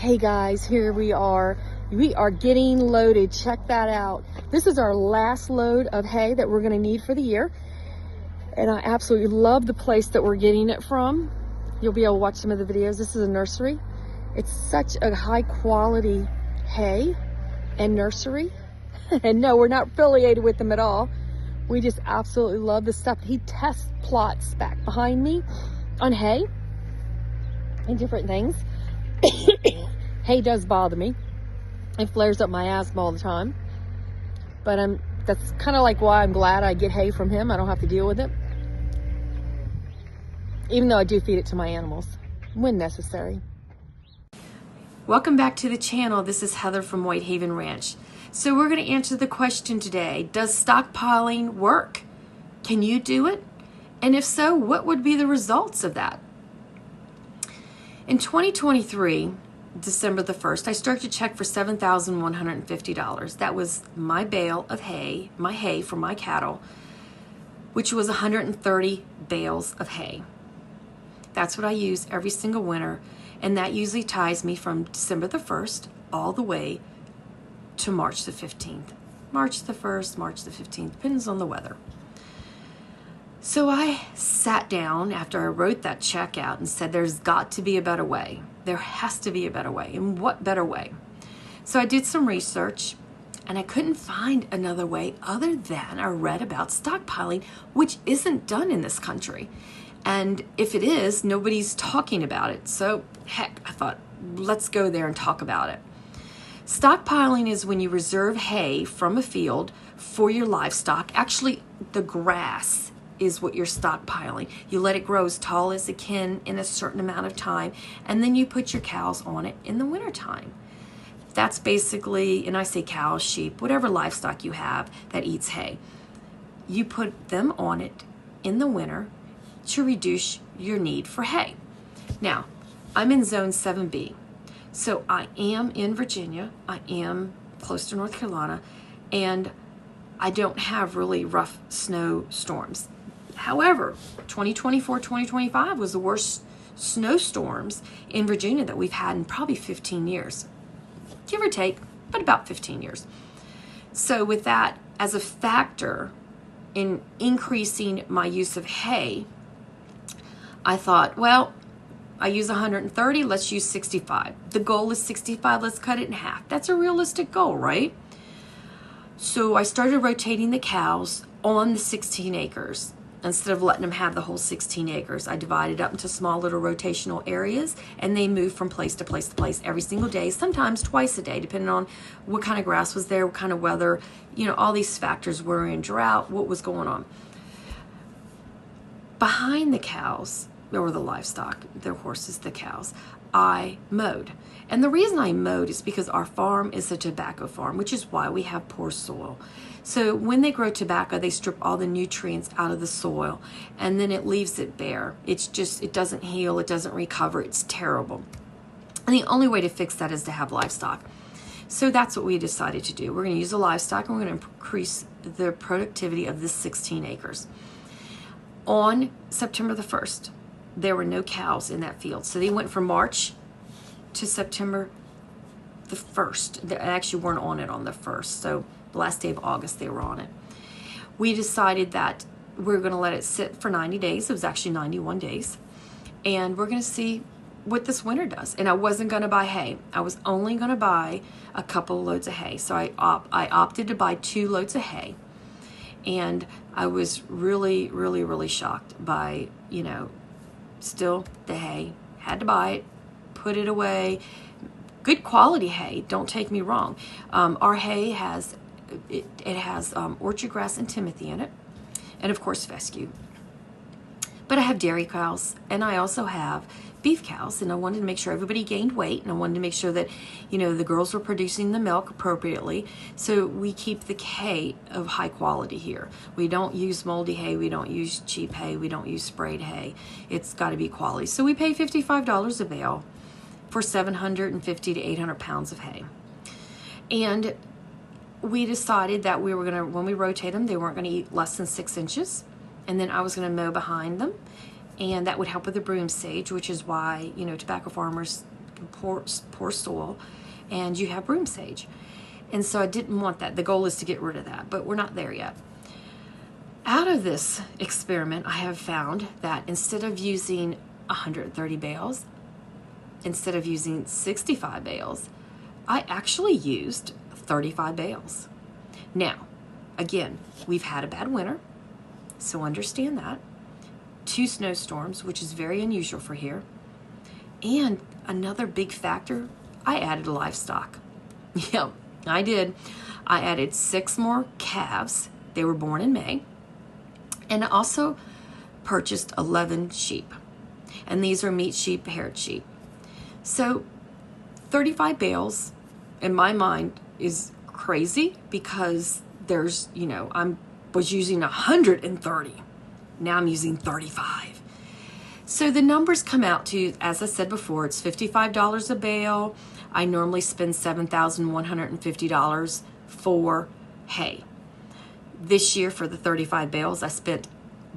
Hey guys, here we are. We are getting loaded. Check that out. This is our last load of hay that we're going to need for the year. And I absolutely love the place that we're getting it from. You'll be able to watch some of the videos. This is a nursery. It's such a high quality hay and nursery. And no, we're not affiliated with them at all. We just absolutely love the stuff. He tests plots back behind me on hay and different things. Hay does bother me. It flares up my asthma all the time. But that's kind of like why I'm glad I get hay from him. I don't have to deal with it. Even though I do feed it to my animals when necessary. Welcome back to the channel. This is Heather from Whitehaven Ranch. So we're going to answer the question today. Does stockpiling work? Can you do it? And if so, what would be the results of that? In 2023, December the 1st, I started to check for $7,150. That was my bale of hay, my hay for my cattle, which was 130 bales of hay. That's what I use every single winter, and that usually ties me from December the 1st all the way to March the 15th. March the 1st, March the 15th, depends on the weather. So I sat down after I wrote that check out and said, there's got to be a better way. There has to be a better way. And what better way? So I did some research and I couldn't find another way other than I read about stockpiling, which isn't done in this country. And if it is, nobody's talking about it. So heck, I thought, let's go there and talk about it. Stockpiling is when you reserve hay from a field for your livestock. Actually, the grass is what you're stockpiling. You let it grow as tall as it can in a certain amount of time, and then you put your cows on it in the wintertime. That's basically, and I say cows, sheep, whatever livestock you have that eats hay. You put them on it in the winter to reduce your need for hay. Now, I'm in Zone 7B, so I am in Virginia, I am close to North Carolina, and I don't have really rough snowstorms. However, 2024-2025 was the worst snowstorms in Virginia that we've had in probably 15 years. Give or take, but about 15 years. So with that as a factor in increasing my use of hay, I thought, well, I use 130, let's use 65. The goal is 65, let's cut it in half. That's a realistic goal, right? So I started rotating the cows on the 16 acres. Instead of letting them have the whole 16 acres, I divided up into small little rotational areas, and they moved from place to place to place every single day, sometimes twice a day, depending on what kind of grass was there, what kind of weather, all these factors were in drought, what was going on. Behind the cows, or the livestock, the horses, the cows, I mowed. And the reason I mowed is because our farm is a tobacco farm, which is why we have poor soil. So when they grow tobacco, they strip all the nutrients out of the soil, and then it leaves it bare. It doesn't heal, it doesn't recover, it's terrible. And the only way to fix that is to have livestock. So that's what we decided to do. We're going to use the livestock, and we're going to increase the productivity of this 16 acres. On September the 1st, there were no cows in that field. So they went from March to September the 1st. They actually weren't on it on the 1st. So the last day of August, they were on it. We decided that we're going to let it sit for 90 days. It was actually 91 days. And we're going to see what this winter does. And I wasn't going to buy hay. I was only going to buy a couple of loads of hay. So I opted to buy 2 loads of hay. And I was really, really, really shocked by, still the hay. Had to buy it, put it away. Good quality hay, don't take me wrong. Our hay has orchard grass and timothy in it, and of course fescue. But I have dairy cows, and I also have beef cows, and I wanted to make sure everybody gained weight, and I wanted to make sure that the girls were producing the milk appropriately. So we keep the hay of high quality here. We don't use moldy hay, we don't use cheap hay, we don't use sprayed hay. It's got to be quality. So we pay $55 a bale for 750 to 800 pounds of hay. And we decided that we were going to, when we rotate them, they weren't going to eat less than 6 inches. And then I was going to mow behind them, and that would help with the broom sage, which is why, tobacco farmers poor soil, and you have broom sage. And so I didn't want that. The goal is to get rid of that, but we're not there yet. Out of this experiment, I have found that instead of using 130 bales, instead of using 65 bales, I actually used 35 bales. Now, again, we've had a bad winter, so understand that. 2 snowstorms, which is very unusual for here. And another big factor, I added livestock. Yep, I did. I added 6 more calves. They were born in May. And I also purchased 11 sheep. And these are meat sheep, haired sheep. So 35 bales, in my mind, is crazy because there's, I was using 130. Now I'm using 35. So the numbers come out to, as I said before, it's $55 a bale. I normally spend $7,150 for hay. This year for the 35 bales, I spent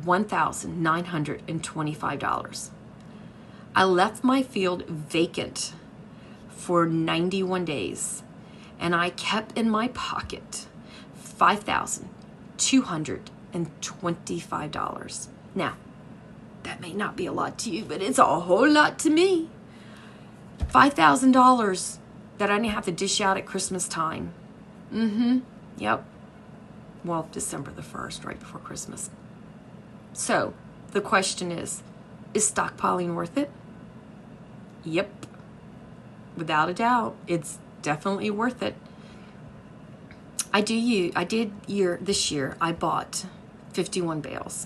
$1,925. I left my field vacant for 91 days, and I kept in my pocket $5,225. Now, that may not be a lot to you, but it's a whole lot to me. $5,000 that I didn't have to dish out at Christmas time. Yep. Well, December the 1st, right before Christmas. So, the question is stockpiling worth it? Yep. Without a doubt, it's definitely worth it. This year, I bought 51 bales.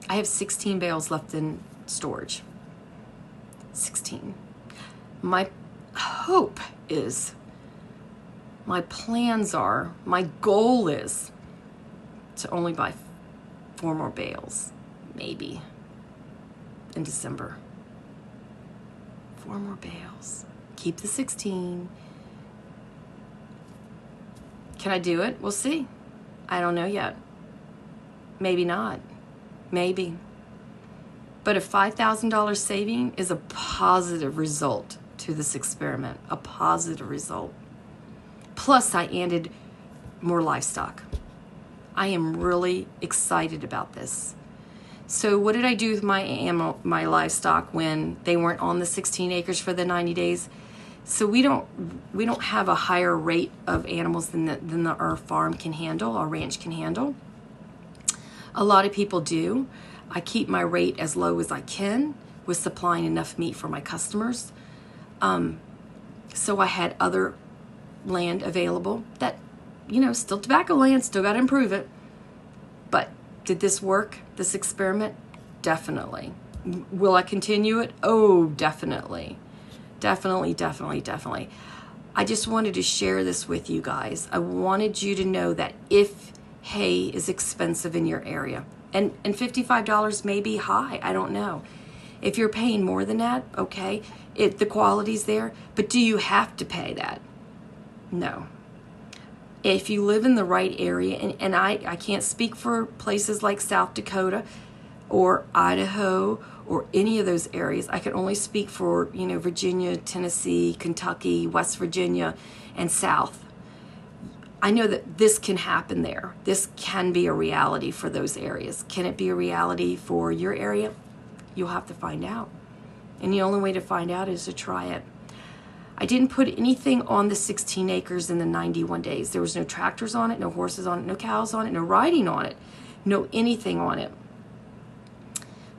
I have 16 bales left in storage. 16. My hope is, my goal is to only buy 4 more bales, maybe, in December. 4 more bales. Keep the 16. Can I do it? We'll see. I don't know yet. Maybe not. Maybe. But a $5,000 saving is a positive result to this experiment. A positive result. Plus, I added more livestock. I am really excited about this. So what did I do with my livestock when they weren't on the 16 acres for the 90 days? So we don't have a higher rate of animals than our farm can handle, our ranch can handle. A lot of people do. I keep my rate as low as I can with supplying enough meat for my customers. So I had other land available that, still tobacco land, still got to improve it. But did this work, this experiment? Definitely. Will I continue it? Oh, definitely. Definitely. I just wanted to share this with you guys. I wanted you to know that if hay is expensive in your area, and $55 may be high, I don't know. If you're paying more than that, okay, the quality's there, but do you have to pay that? No. If you live in the right area, and I can't speak for places like South Dakota or Idaho or any of those areas. I can only speak for, Virginia, Tennessee, Kentucky, West Virginia, and South. I know that this can happen there. This can be a reality for those areas. Can it be a reality for your area? You'll have to find out. And the only way to find out is to try it. I didn't put anything on the 16 acres in the 91 days. There was no tractors on it, no horses on it, no cows on it, no riding on it, no anything on it.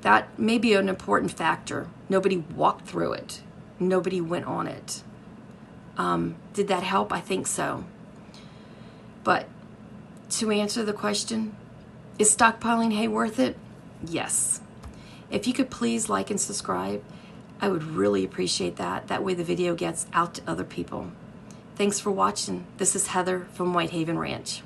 That may be an important factor. Nobody walked through it. Nobody went on it. Did that help? I think so. But to answer the question, is stockpiling hay worth it? Yes. If you could please like and subscribe, I would really appreciate that. That way the video gets out to other people. Thanks for watching. This is Heather from Whitehaven Ranch.